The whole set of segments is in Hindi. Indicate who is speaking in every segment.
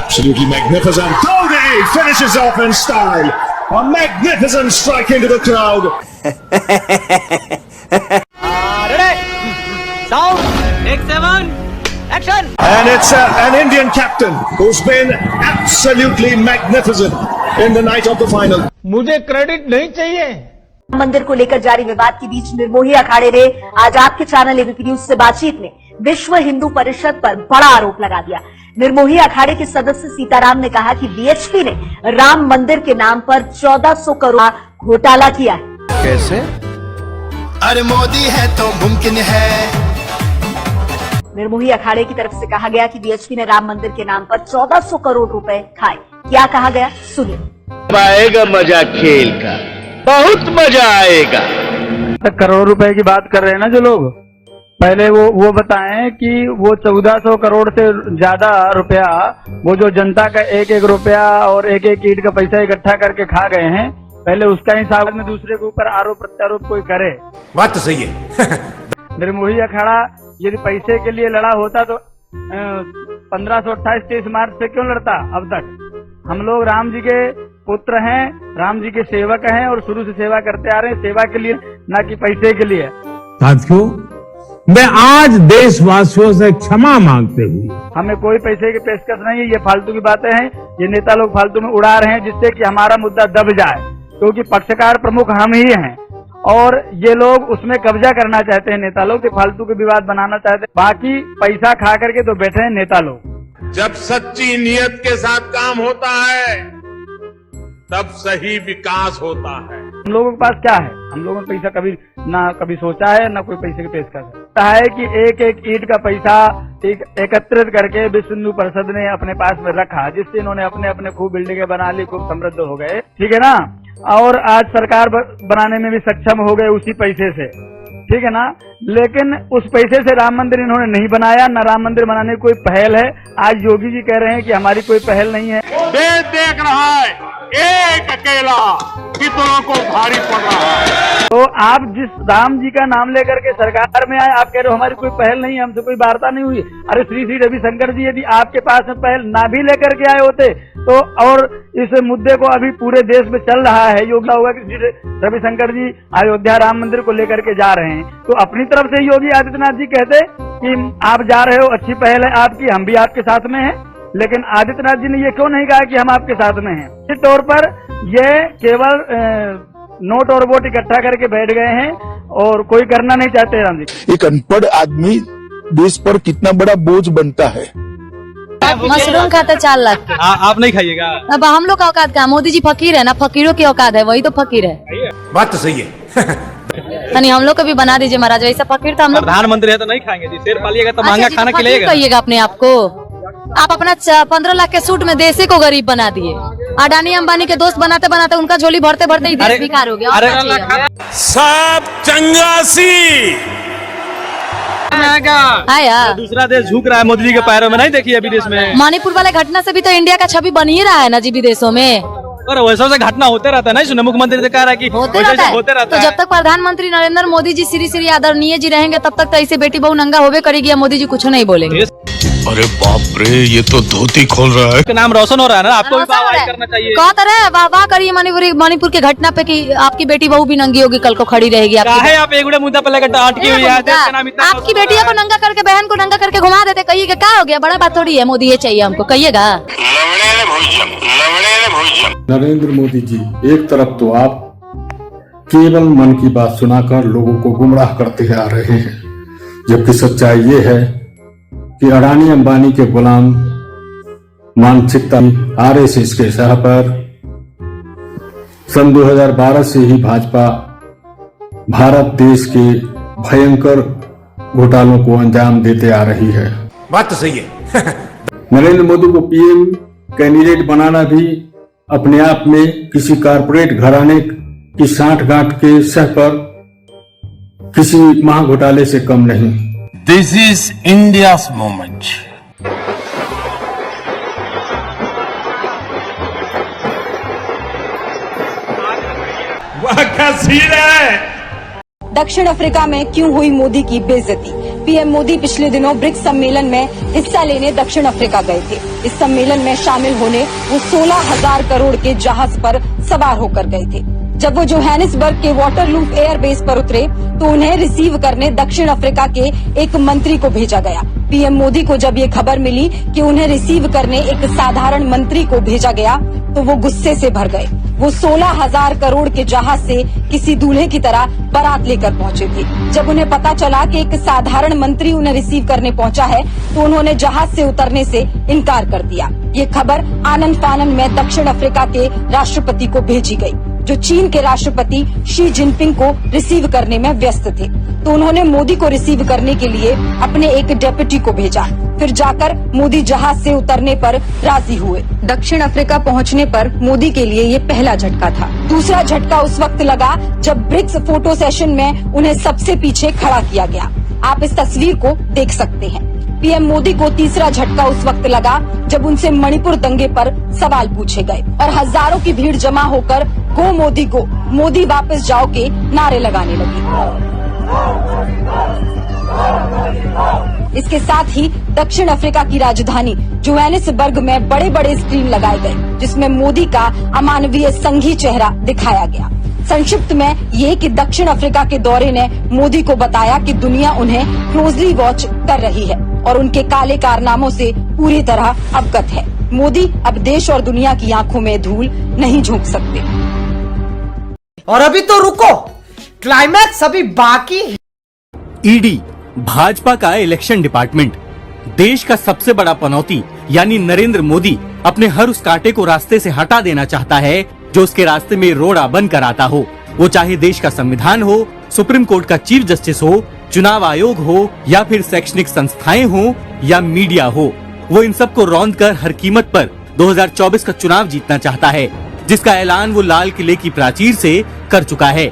Speaker 1: Absolutely magnificent. Cody finishes off in style. A magnificent strike into the crowd.
Speaker 2: Ready? Sound. Take 7. Action.
Speaker 1: And it's an Indian captain who's been absolutely magnificent in the night of the final.
Speaker 3: मुझे क्रेडिट नहीं चाहिए।
Speaker 4: मंदिर को लेकर जारी विवाद के बीच निर्मोही अखाड़े ने आज आपके चैनल एबीपी न्यूज से बातचीत में विश्व हिंदू परिषद पर बड़ा आरोप लगा दिया। निर्मोही अखाड़े के सदस्य सीताराम ने कहा कि बीएचपी ने राम मंदिर के नाम पर 1400 करोड़ घोटाला किया है।
Speaker 5: कैसे?
Speaker 6: अरे मोदी है तो मुमकिन है।
Speaker 4: निर्मोही अखाड़े की तरफ से कहा गया कि बीएचपी ने राम मंदिर के नाम पर 1400 करोड़ रुपए खाए। क्या कहा गया सुनिए।
Speaker 5: आएगा मजा खेल का, बहुत मजा आएगा।
Speaker 7: करोड़ रुपए की बात कर रहे हैं ना जो लोग, पहले वो बताएं कि वो 1400 करोड़ से ज्यादा रुपया वो जो जनता का एक एक रुपया और एक एक ईंट का पैसा इकट्ठा करके खा गए हैं, पहले उसका हिसाब में दूसरे के ऊपर आरोप प्रत्यारोप कोई करे।
Speaker 6: बात तो सही है।
Speaker 7: निर्मोही अखाड़ा यदि पैसे के लिए लड़ा होता तो 1528 मार्च से क्यों लड़ता अब तक? हम लोग राम जी के पुत्र हैं, राम जी के सेवक हैं और शुरू से सेवा करते आ रहे हैं, सेवा के लिए ना कि पैसे के लिए।
Speaker 3: साथियों, मैं आज देशवासियों से क्षमा मांगते हुए,
Speaker 7: हमें कोई पैसे की पेशकश नहीं है, ये फालतू की बातें हैं, ये नेता लोग फालतू में उड़ा रहे हैं जिससे कि हमारा मुद्दा दब जाए, क्योंकि पक्षकार प्रमुख हम ही हैं और ये लोग उसमें कब्जा करना चाहते हैं। नेता लोग के फालतू के विवाद बनाना चाहते हैं, बाकी पैसा खा करके तो बैठे हैं नेता लोग।
Speaker 8: जब सच्ची नियत के साथ काम होता है तब सही विकास होता है।
Speaker 7: हम लोगों के पास क्या है? हम लोगों ने पैसा कभी सोचा है, ना कोई पैसे की पेशकश है कि एक एक ईंट का पैसा एकत्रित करके विश्व हिंदू परिषद ने अपने पास में रखा, जिससे इन्होंने अपने अपने खूब बिल्डिंगें बना ली, खूब समृद्ध हो गए, ठीक है ना। और आज सरकार बनाने में भी सक्षम हो गए उसी पैसे से, ठीक है ना। लेकिन उस पैसे से राम मंदिर इन्होंने नहीं बनाया, न राम मंदिर बनाने की कोई पहल है। आज योगी जी कह रहे हैं कि हमारी कोई पहल नहीं है।
Speaker 8: देश देख रहा है एक अकेला कितनों को भारी पड़ रहा है।
Speaker 7: तो आप जिस राम जी का नाम लेकर के सरकार में आए, आप कह रहे हो हमारी कोई पहल नहीं है, हमसे कोई वार्ता नहीं हुई। अरे श्री रविशंकर जी यदि आपके पास में पहल ना भी लेकर के आए होते तो, और इस मुद्दे को अभी पूरे देश में चल रहा है, योगी होगा कि श्री रविशंकर जी अयोध्या राम मंदिर को लेकर के जा रहे हैं, तो अपनी तरफ से योगी आदित्यनाथ जी कहते कि आप जा रहे हो, अच्छी पहल है आपकी, हम भी आपके साथ में हैं। लेकिन आदित्यनाथ जी ने ये क्यों नहीं कहा कि हम आपके साथ में हैं? इस तौर पर ये केवल नोट और वोट इकट्ठा करके बैठ गए हैं और कोई करना नहीं चाहते राम जी।
Speaker 9: एक अनपढ़ आदमी देश पर कितना बड़ा बोझ बनता है।
Speaker 10: मशरूम खाता 4 लाख।
Speaker 2: आप नहीं खाइएगा?
Speaker 10: अब हम लोग का औकात क्या? मोदी जी फकीर है ना, फकीरों की औकात है, वही तो फकीर है।
Speaker 6: बात तो सही है।
Speaker 10: यानी हम लोग को भी बना दीजिए महाराज, वैसा फकीर तो हम लोग।
Speaker 2: प्रधानमंत्री है तो नहीं खाएंगे जी, शेर पालिएगा तो महंगा खाना खिलाएगा।
Speaker 10: कहिएगा अपने आप को, आप अपना 15 लाख के सूट में देश को गरीब बना दिए। अडानी अंबानी के दोस्त बनाते बनाते उनका झोली भरते भरते ही देश बेकार हो गया।
Speaker 8: सब चंगासी
Speaker 10: आया
Speaker 2: दूसरा देश झुक रहा है मोदी जी के पैरों में, नहीं देखिए अभी देश में।
Speaker 10: मणिपुर वाले घटना से भी तो इंडिया का छवि बन ही रहा है ना जी विदेशों में।
Speaker 2: और वैसा से घटना होते रहता है, नहीं सुने मुख्यमंत्री से कह रहा है कि
Speaker 10: होते रहता है। तो जब तक प्रधानमंत्री नरेंद्र मोदी जी श्री आदरणीय जी रहेंगे तब तक तो ऐसे बेटी बहू नंगा होवे करेगी, मोदी जी कुछ नहीं बोलेंगे।
Speaker 8: अरे बाप रे, ये तो धोती खोल रहा है।
Speaker 2: नाम रोशन हो रहा है ना, आपको भी वाह करना चाहिए।
Speaker 10: कह तरह वाह वाह करिए मणिपुर के घटना पे कि आपकी बेटी बहू भी नंगी होगी, कल को खड़ी रहेगी।
Speaker 2: आप एक मुद्दा पे लेकर अटकी हुई है।
Speaker 10: आपकी बेटिया को नंगा करके, बहन को नंगा करके घुमा देते, कहिएगा क्या हो गया? बड़ा बात थोड़ी है, मोदी ये चाहिए हमको, कहिएगा।
Speaker 11: नरेंद्र मोदी जी, एक तरफ तो आप केवल मन की बात सुनाकर लोगों को गुमराह करते आ रहे हैं, जबकि सच्चाई ये है कि अडानी अंबानी के गुलाम मानसिकता आरएसएस के सह पर सन 2012 से ही भाजपा भारत देश के भयंकर घोटालों को अंजाम देते आ रही है।
Speaker 6: बात तो सही है।
Speaker 11: नरेंद्र मोदी को पीएम कैंडिडेट बनाना भी अपने आप में किसी कारपोरेट घराने की सांठगांठ के सह पर किसी महाघोटाले से कम नहीं।
Speaker 8: This is India's moment.
Speaker 4: दक्षिण अफ्रीका में क्यों हुई मोदी की बेइज्जती?
Speaker 10: पीएम मोदी पिछले दिनों ब्रिक्स सम्मेलन में हिस्सा लेने दक्षिण अफ्रीका गए थे। इस सम्मेलन में शामिल होने वो 16,000 करोड़ के जहाज पर सवार होकर गए थे। जब वो जोहानिसबर्ग के वाटरलूफ एयरबेस पर उतरे तो उन्हें रिसीव करने दक्षिण अफ्रीका के एक मंत्री को भेजा गया। पीएम मोदी को जब ये खबर मिली कि उन्हें रिसीव करने एक साधारण मंत्री को भेजा गया तो वो गुस्से से भर गए। वो 16,000 करोड़ के जहाज से किसी दूल्हे की तरह बारात लेकर पहुंचे थे। जब उन्हें पता चला कि एक साधारण मंत्री उन्हें रिसीव करने पहुंचा है तो उन्होंने जहाज से उतरने से इनकार कर दिया। ये खबर आनन फानन में दक्षिण अफ्रीका के राष्ट्रपति को भेजी गई, जो चीन के राष्ट्रपति शी जिनपिंग को रिसीव करने में व्यस्त थे। तो उन्होंने मोदी को रिसीव करने के लिए अपने एक डेप्यूटी को भेजा। फिर जाकर मोदी जहाज से उतरने पर राजी हुए। दक्षिण अफ्रीका पहुंचने पर मोदी के लिए ये पहला झटका था। दूसरा झटका उस वक्त लगा जब ब्रिक्स फोटो सेशन में उन्हें सबसे पीछे खड़ा किया गया। आप इस तस्वीर को देख सकते हैं। पीएम मोदी को तीसरा झटका उस वक्त लगा जब उनसे मणिपुर दंगे पर सवाल पूछे गए और हजारों की भीड़ जमा होकर गो, मोदी वापस जाओ के नारे लगाने लगी। इसके साथ ही दक्षिण अफ्रीका की राजधानी जोहानिसबर्ग में बड़े बड़े स्क्रीन लगाए गए, जिसमें मोदी का अमानवीय संघी चेहरा दिखाया गया। संक्षिप्त में ये कि दक्षिण अफ्रीका के दौरे ने मोदी को बताया कि दुनिया उन्हें क्लोजली वॉच कर रही है और उनके काले कारनामों से पूरी तरह अवगत है। मोदी अब देश और दुनिया की आंखों में धूल नहीं झोंक सकते।
Speaker 12: और अभी तो रुको, क्लाइमैक्स अभी बाकी है।
Speaker 13: ईडी, भाजपा का इलेक्शन डिपार्टमेंट, देश का सबसे बड़ा पनौती यानी नरेंद्र मोदी अपने हर उस कांटे को रास्ते से हटा देना चाहता है जो उसके रास्ते में रोड़ा बनकर आता हो। वो चाहे देश का संविधान हो, सुप्रीम कोर्ट का चीफ जस्टिस हो, चुनाव आयोग हो या फिर शैक्षणिक संस्थाएं हो या मीडिया हो, वो इन सब को रौंद कर हर कीमत पर 2024 का चुनाव जीतना चाहता है, जिसका ऐलान वो लाल किले की प्राचीर से कर चुका है।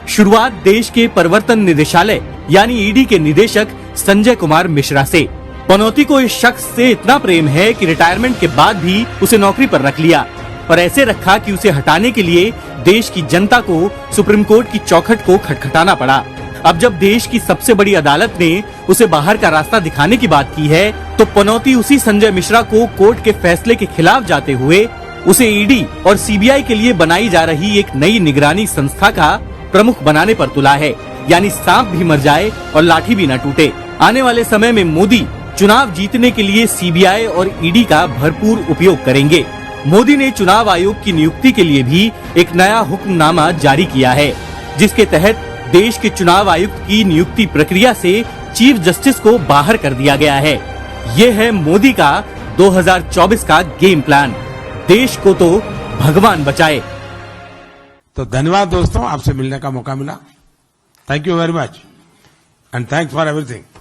Speaker 13: शुरुआत देश के प्रवर्तन निदेशालय यानी ईडी के निदेशक संजय कुमार मिश्रा से। पनौती को इस शख्स से इतना प्रेम है कि रिटायरमेंट के बाद भी उसे नौकरी पर रख लिया, पर ऐसे रखा कि उसे हटाने के लिए देश की जनता को सुप्रीम कोर्ट की चौखट को खटखटाना पड़ा। अब जब देश की सबसे बड़ी अदालत ने उसे बाहर का रास्ता दिखाने की बात की है, तो पनौती उसी संजय मिश्रा को कोर्ट के फैसले के खिलाफ जाते हुए उसे ईडी और सीबीआई के लिए बनाई जा रही एक नई निगरानी संस्था का प्रमुख बनाने पर तुला है, यानी सांप भी मर जाए और लाठी भी न टूटे। आने वाले समय में मोदी चुनाव जीतने के लिए सीबीआई और ईडी का भरपूर उपयोग करेंगे। मोदी ने चुनाव आयोग की नियुक्ति के लिए भी एक नया हुक्मनामा जारी किया है, जिसके तहत देश के चुनाव आयुक्त की नियुक्ति प्रक्रिया से चीफ जस्टिस को बाहर कर दिया गया है। ये है मोदी का 2024 का गेम प्लान। देश को तो भगवान बचाए।
Speaker 14: तो धन्यवाद दोस्तों, आपसे मिलने का मौका मिला। Thank you very much and thanks for everything.